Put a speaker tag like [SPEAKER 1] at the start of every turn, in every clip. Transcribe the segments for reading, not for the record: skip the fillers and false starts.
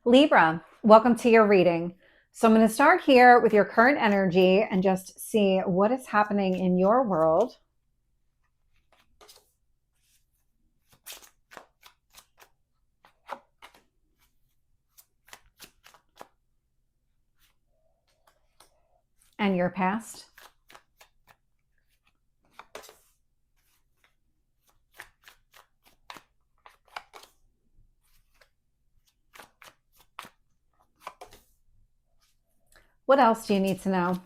[SPEAKER 1] Libra, welcome to your reading. So I'm going to start here with your current energy and just see what is happening in your world. And your past. What else do you need to know?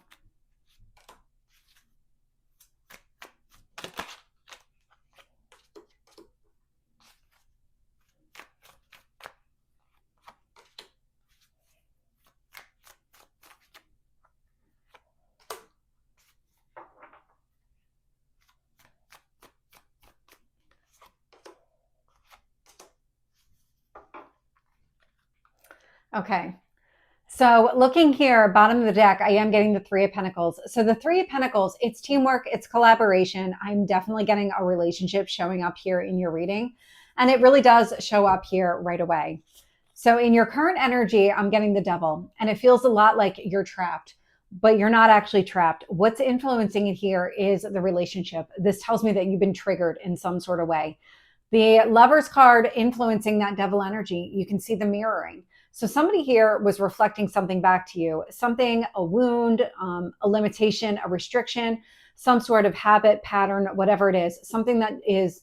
[SPEAKER 1] Okay. So looking here, bottom of the deck, I am getting the Three of Pentacles. So the Three of Pentacles, it's teamwork, it's collaboration. I'm definitely getting a relationship showing up here in your reading. And it really does show up here right away. So in your current energy, I'm getting the Devil. And it feels a lot like you're trapped, but you're not actually trapped. What's influencing it here is the relationship. This tells me that you've been triggered in some sort of way. The Lover's card influencing that Devil energy, you can see the mirroring. So somebody here was reflecting something back to you, something, a wound, a limitation, a restriction, some sort of habit, pattern, whatever it is, something that is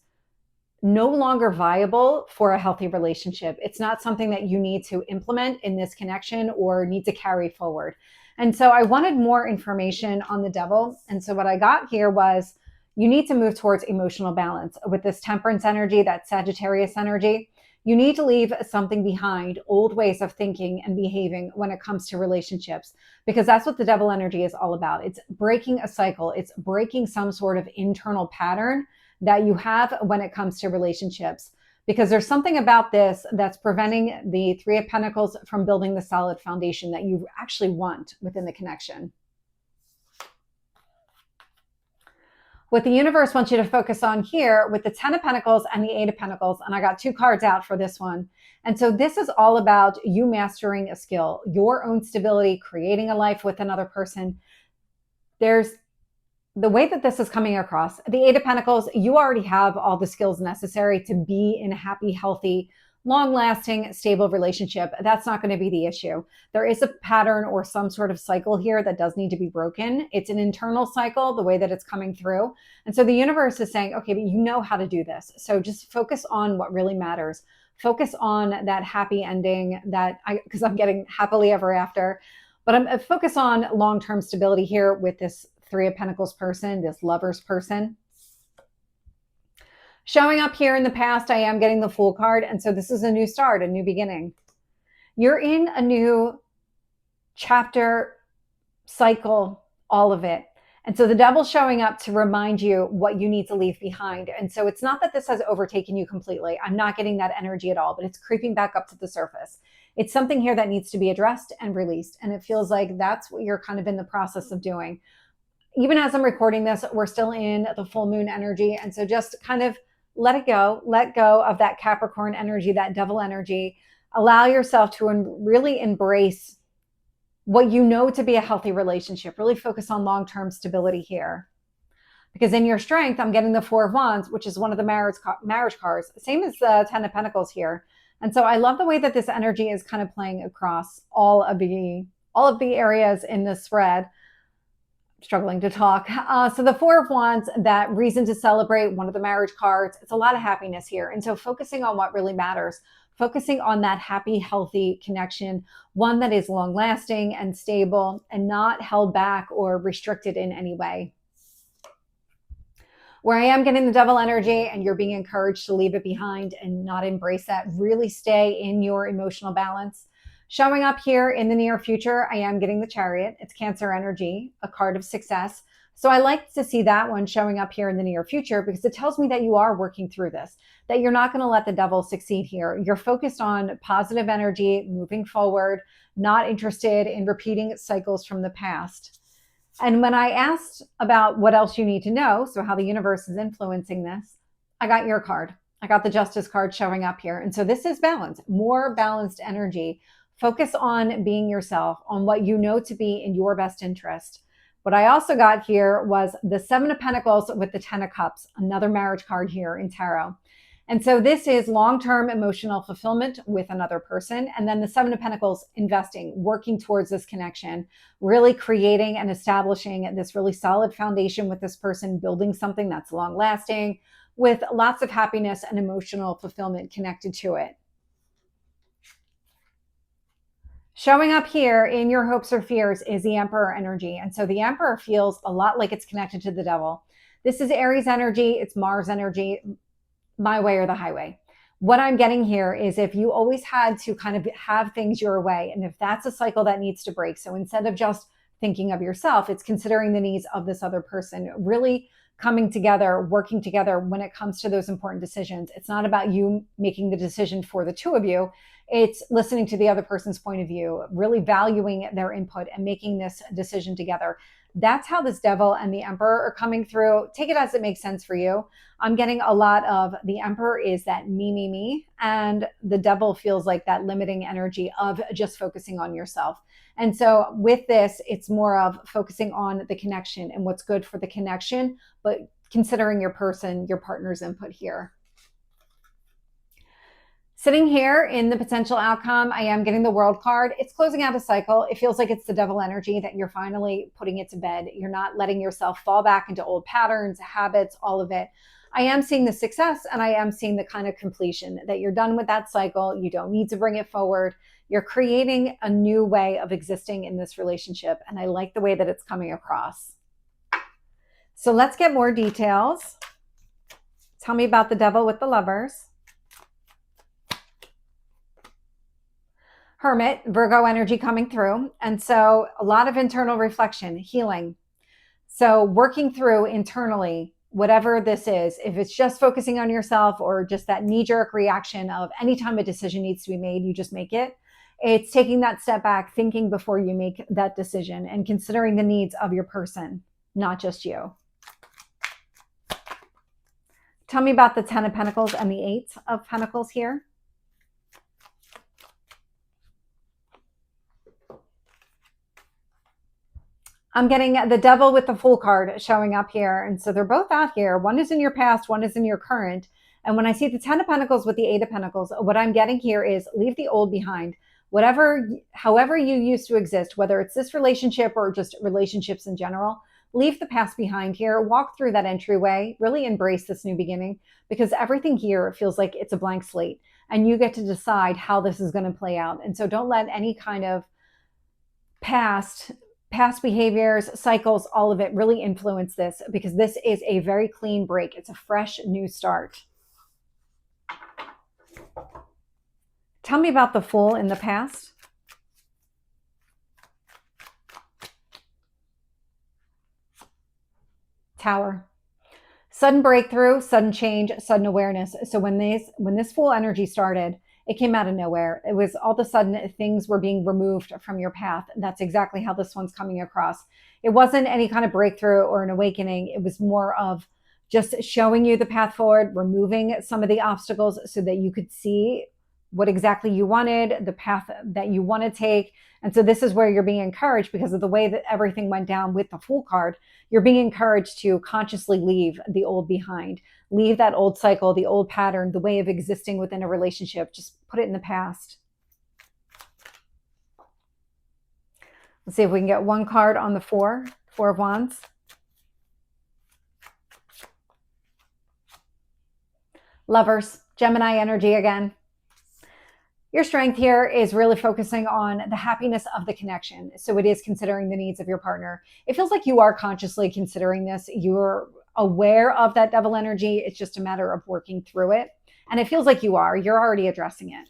[SPEAKER 1] no longer viable for a healthy relationship. It's not something that you need to implement in this connection or need to carry forward. And so I wanted more information on the Devil. And so what I got here was you need to move towards emotional balance with this Temperance energy, that Sagittarius energy. You need to leave something behind, old ways of thinking and behaving when it comes to relationships, because that's what the Devil energy is all about. It's breaking a cycle. It's breaking some sort of internal pattern that you have when it comes to relationships, because there's something about this that's preventing the Three of Pentacles from building the solid foundation that you actually want within the connection. What the universe wants you to focus on here with the Ten of Pentacles and the Eight of Pentacles, and I got two cards out for this one. And so this is all about you mastering a skill, your own stability, creating a life with another person. There's the way that this is coming across. The Eight of Pentacles, you already have all the skills necessary to be in a happy, healthy, long-lasting, stable relationship. That's not going to be the issue. There is a pattern or some sort of cycle here that does need to be broken. It's an internal cycle, the way that it's coming through. And so the universe is saying, okay, but you know how to do this. So just focus on what really matters. Focus on that happy ending because I'm getting happily ever after. But I'm focus on long-term stability here with this Three of Pentacles person, this Lover's person. Showing up here in the past, I am getting the Fool card. And so this is a new start, a new beginning. You're in a new chapter, cycle, all of it. And so the Devil's showing up to remind you what you need to leave behind. And so it's not that this has overtaken you completely. I'm not getting that energy at all, but it's creeping back up to the surface. It's something here that needs to be addressed and released. And it feels like that's what you're kind of in the process of doing. Even as I'm recording this, we're still in the full moon energy. And so just kind of let go of that Capricorn energy, that Devil energy. Allow yourself to really embrace what you know to be a healthy relationship. Really focus on long-term stability here. Because in your strength, I'm getting the Four of Wands, which is one of the marriage cards. Same as the Ten of Pentacles here. And so I love the way that this energy is kind of playing across all of the areas in this spread. Struggling to talk. So the Four of Wands, that reason to celebrate, one of the marriage cards, it's a lot of happiness here. And so focusing on what really matters, focusing on that happy, healthy connection, one that is long lasting and stable and not held back or restricted in any way. Where I am getting the Devil energy and you're being encouraged to leave it behind and not embrace that, really stay in your emotional balance. Showing up here in the near future, I am getting the Chariot. It's Cancer energy, a card of success. So I like to see that one showing up here in the near future because it tells me that you are working through this, that you're not going to let the Devil succeed here. You're focused on positive energy, moving forward, not interested in repeating cycles from the past. And when I asked about what else you need to know, so how the universe is influencing this, I got your card. I got the Justice card showing up here. And so this is balance, more balanced energy. Focus on being yourself, on what you know to be in your best interest. What I also got here was the Seven of Pentacles with the Ten of Cups, another marriage card here in tarot. And so this is long-term emotional fulfillment with another person. And then the Seven of Pentacles, investing, working towards this connection, really creating and establishing this really solid foundation with this person, building something that's long-lasting with lots of happiness and emotional fulfillment connected to it. Showing up here in your hopes or fears is the Emperor energy. And so the Emperor feels a lot like it's connected to the devil. This is Aries energy. It's Mars energy, my way or the highway. What I'm getting here is if you always had to kind of have things your way, and if that's a cycle that needs to break. So instead of just thinking of yourself, it's considering the needs of this other person, really coming together, working together when it comes to those important decisions. It's not about you making the decision for the two of you. It's listening to the other person's point of view, really valuing their input and making this decision together. That's how this devil and the Emperor are coming through. Take it as it makes sense for you. I'm getting a lot of the Emperor is that me, and the devil feels like that limiting energy of just focusing on yourself. And so with this, it's more of focusing on the connection and what's good for the connection, but considering your person, your partner's input here. Sitting here in the potential outcome, I am getting the World card. It's closing out a cycle. It feels like it's the devil energy that you're finally putting it to bed. You're not letting yourself fall back into old patterns, habits, all of it. I am seeing the success, and I am seeing the kind of completion that you're done with that cycle. You don't need to bring it forward. You're creating a new way of existing in this relationship, and I like the way that it's coming across. So let's get more details. Tell me about the devil with the Lovers. Hermit, Virgo energy coming through. And so a lot of internal reflection, healing. So working through internally, whatever this is, if it's just focusing on yourself or just that knee-jerk reaction of anytime a decision needs to be made, you just make it. It's taking that step back, thinking before you make that decision and considering the needs of your person, not just you. Tell me about the Ten of Pentacles and the Eight of Pentacles here. I'm getting the devil with the Fool card showing up here. And so they're both out here. One is in your past, one is in your current. And when I see the Ten of Pentacles with the Eight of Pentacles, what I'm getting here is leave the old behind. However you used to exist, whether it's this relationship or just relationships in general, leave the past behind here, walk through that entryway, really embrace this new beginning, because everything here feels like it's a blank slate and you get to decide how this is going to play out. And so don't let any kind of past behaviors, cycles, all of it really influence this, because this is a very clean break. It's a fresh new start. Tell me about the Fool in the past. Tower. Sudden breakthrough, sudden change, sudden awareness. So when this Fool energy started, it came out of nowhere. It was all of a sudden things were being removed from your path. That's exactly how this one's coming across. It wasn't any kind of breakthrough or an awakening. It was more of just showing you the path forward, removing some of the obstacles so that you could see what exactly you wanted, the path that you want to take. And so this is where you're being encouraged, because of the way that everything went down with the Fool card. You're being encouraged to consciously leave the old behind, leave that old cycle, the old pattern, the way of existing within a relationship. Just put it in the past. Let's see if we can get one card on the Four of Wands. Lovers, Gemini energy again. Your strength here is really focusing on the happiness of the connection. So it is considering the needs of your partner. It feels like you are consciously considering this. You're aware of that devil energy. It's just a matter of working through it. And it feels like you're already addressing it.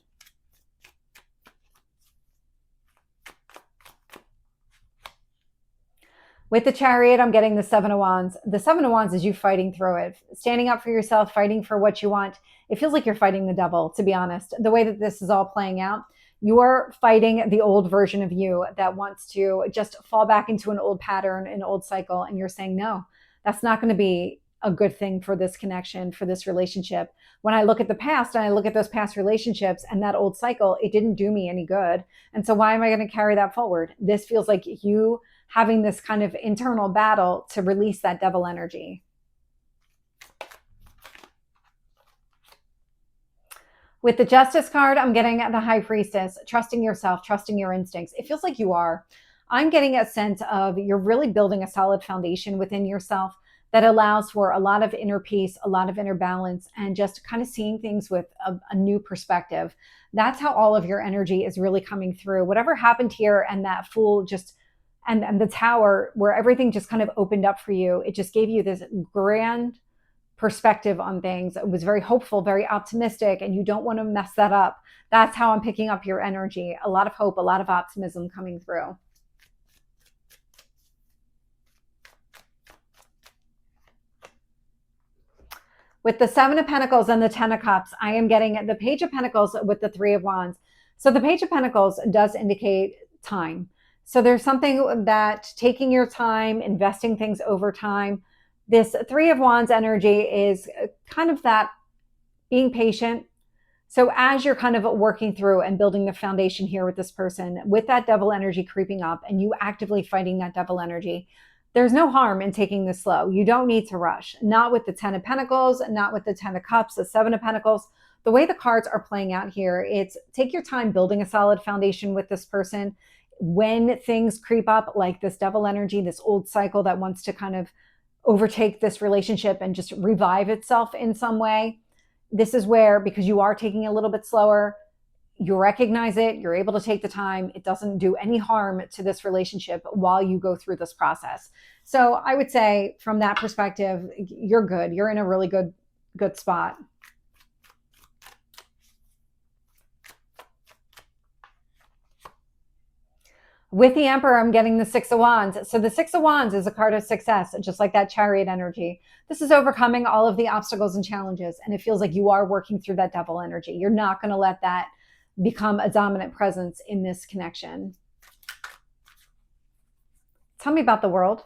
[SPEAKER 1] With the Chariot, I'm getting the Seven of Wands. The Seven of Wands is you fighting through it, standing up for yourself, fighting for what you want. It feels like you're fighting the devil, to be honest. The way that this is all playing out, you're fighting the old version of you that wants to just fall back into an old pattern, an old cycle. And you're saying, no, that's not going to be a good thing for this connection, for this relationship. When I look at the past and I look at those past relationships and that old cycle, it didn't do me any good. And so why am I going to carry that forward? This feels like you having this kind of internal battle to release that devil energy. With the Justice card, I'm getting the High Priestess, trusting yourself, trusting your instincts. It feels like you are. I'm getting a sense of you're really building a solid foundation within yourself that allows for a lot of inner peace, a lot of inner balance, and just kind of seeing things with a new perspective. That's how all of your energy is really coming through. Whatever happened here and that Fool just, and the Tower, where everything just kind of opened up for you, it just gave you this grand perspective on things. It was very hopeful, very optimistic, and you don't want to mess that up. That's how I'm picking up your energy. A lot of hope, a lot of optimism coming through. With the Seven of Pentacles and the Ten of Cups, I am getting the Page of Pentacles with the Three of Wands. So the Page of Pentacles does indicate time. So there's something that taking your time, investing things over time. This Three of Wands energy is kind of that being patient. So as you're kind of working through and building the foundation here with this person, with that devil energy creeping up and you actively fighting that devil energy, there's no harm in taking this slow. You don't need to rush. Not with the Ten of Pentacles, not with the Ten of Cups, the Seven of Pentacles. The way the cards are playing out here, it's take your time building a solid foundation with this person. When things creep up like this devil energy, this old cycle that wants to kind of overtake this relationship and just revive itself in some way, this is where, because you are taking a little bit slower, you recognize it, you're able to take the time. It doesn't do any harm to this relationship while you go through this process. So I would say from that perspective, you're good. You're in a really good spot. With the Emperor, I'm getting the Six of Wands. So the Six of Wands is a card of success, just like that Chariot energy. This is overcoming all of the obstacles and challenges. And it feels like you are working through that devil energy. You're not going to let that become a dominant presence in this connection. Tell me about the World.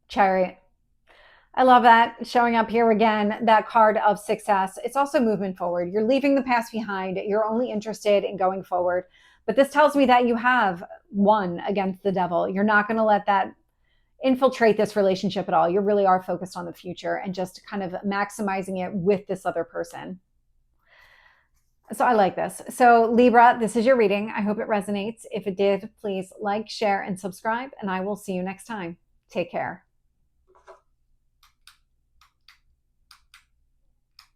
[SPEAKER 1] Chariot. I love that showing up here again, that card of success. It's also movement forward. You're leaving the past behind. You're only interested in going forward. But this tells me that you have won against the devil. You're not going to let that infiltrate this relationship at all. You really are focused on the future and just kind of maximizing it with this other person. So I like this. So Libra, this is your reading. I hope it resonates. If it did, please like, share, and subscribe, and I will see you next time. Take care.